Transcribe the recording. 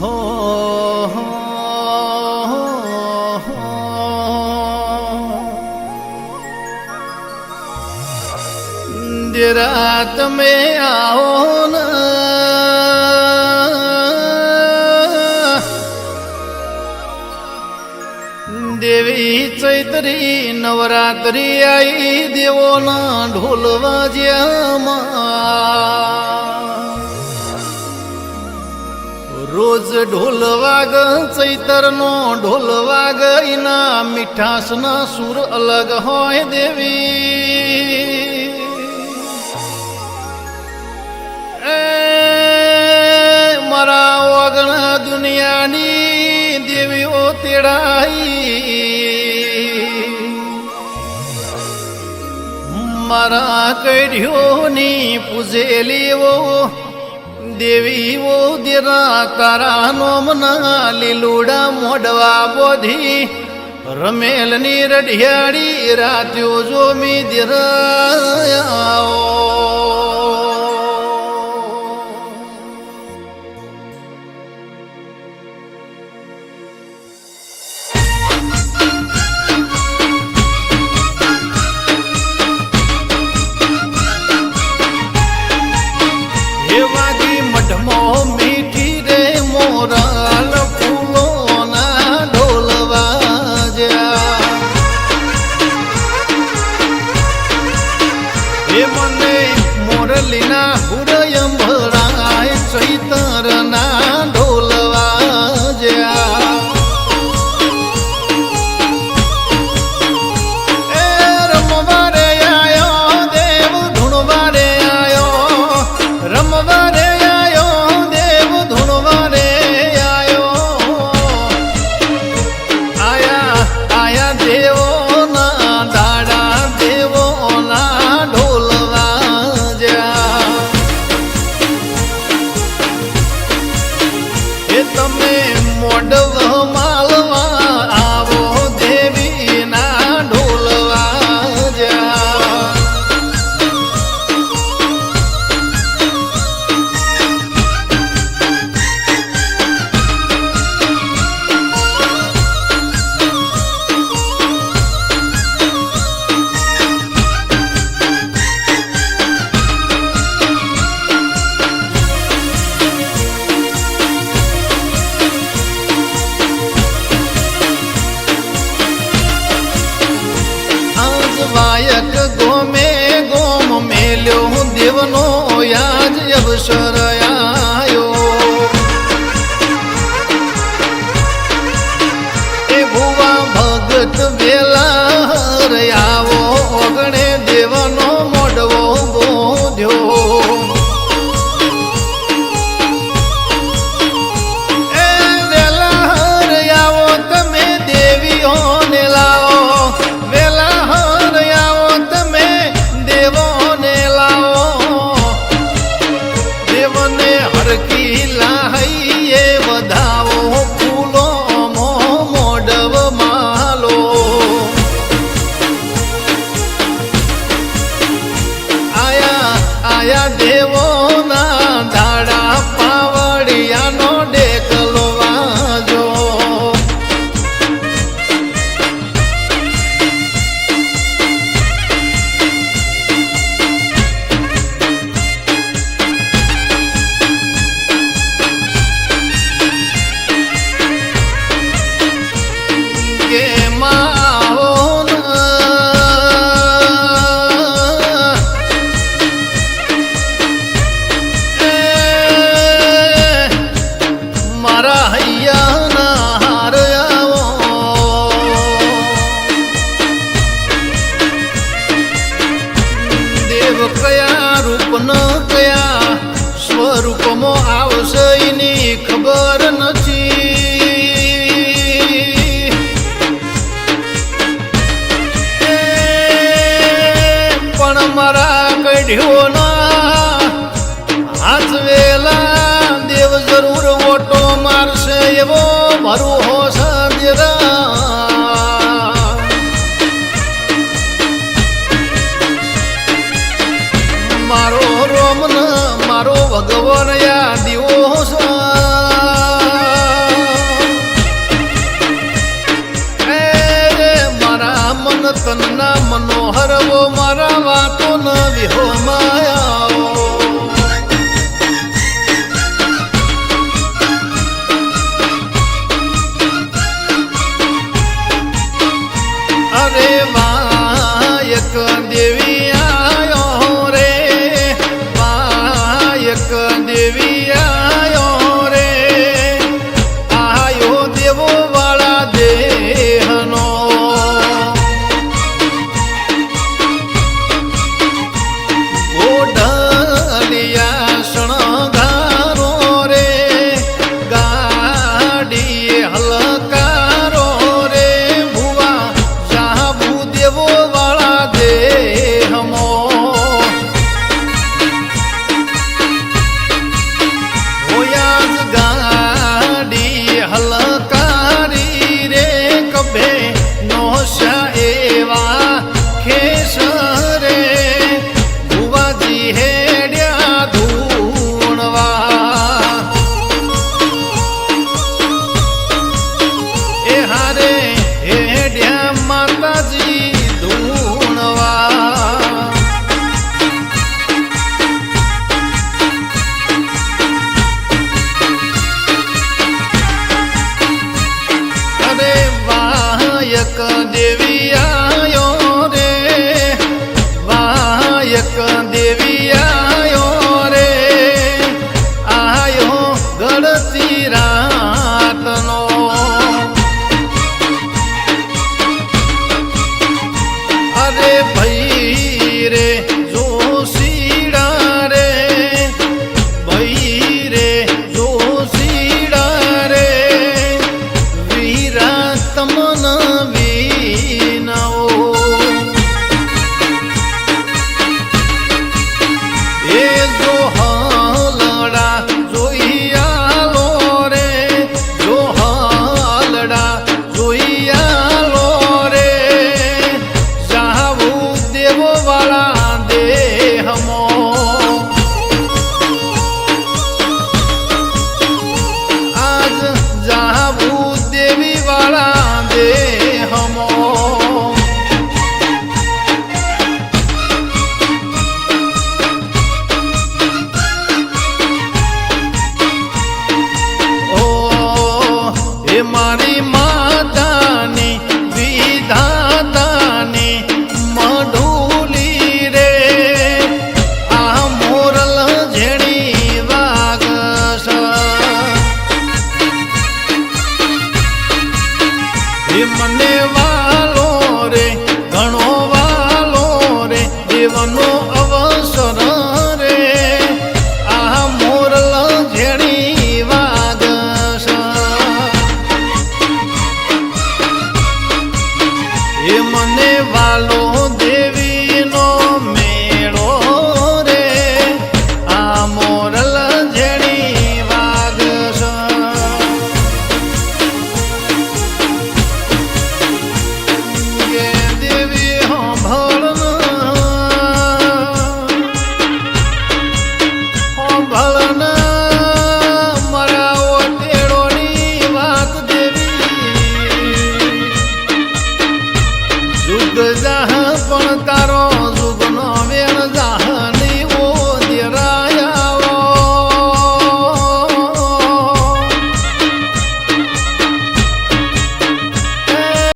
हो रात में आओ न देवी चैत्री नवरात्रि आई देवो ना ढोल वाज्यामा रोज ढोल वाग चैतर नो ढोल वाग इना मिठास ना सुर अलग होय देवी मारा वगना दुनियानी देवीओ तेड़ाई मारा कढ़ियोनी पूजेली वो देवी वो देरा तारा नोमना लीलूड़ा मोडवा बोधी रमेलनी रढ़ियाड़ी रात्यो जो मी दिराओ मीठी रे मोराल फूलो ना ढोल बाजा हे मने मोरलीना हुरय भराय चैतर ना ढोल बाजा ए रमवा रे आयो देव धुनवा रे आयो रमवा रे તમે મોડવ માલવા આવો દેવી ના ઢોલવા જા वायक गोमे गोम मेल्यो देवनो याज अवसर आयो ए भुवा भगत वेला हरयावो ओगणे देवनो मोडवो बोध्यो ए वेला हरयावो तमे देवीओ ने लाओ वेला आया देवो ना दाड़ा पावड़िया नो डेकलो वाजो के माओ स्वरूपमो आवशे एनी खबर नथी पण मारा कढ्योना हाथ वेला देव जरूर ओटो मारशे एवो मारो होश देरा मारो रोमन मारो भगवान या दिवो દેવી આયો રે આયો દેવો વાળા દેહનો ઓઢલિયા શણગારો રે ગાડીએ હલકારો રે ભુવા જાબુ દેવો વાળા દેહમો ગાડી હલકારી રે કભે નોશા એવા ખેસ રે ભુવાજી હેડ્યા ધૂણવા એ હારે હેડ્યા માતાજી ધૂણવા દેવી આયો રે વાયક દેવી આયો રે આયો ગળતી રાતનો અરે ભઈ રે જોશીડા રે ભઈ રે જોશીડા રે વીરા તમન મારી માતાની વિધાતાની મઢુલી રે આ મોરલ ઝેણી વાગસ એ મને વાલો રે ઘણો વાલો રે દેવનો અવસર રે આ મોરલ ઝેણી વાગસ એ મને વાલો દેવીનો મેળો રે આ મોરલ ઝેણી વાગસ એ દેવી ભળન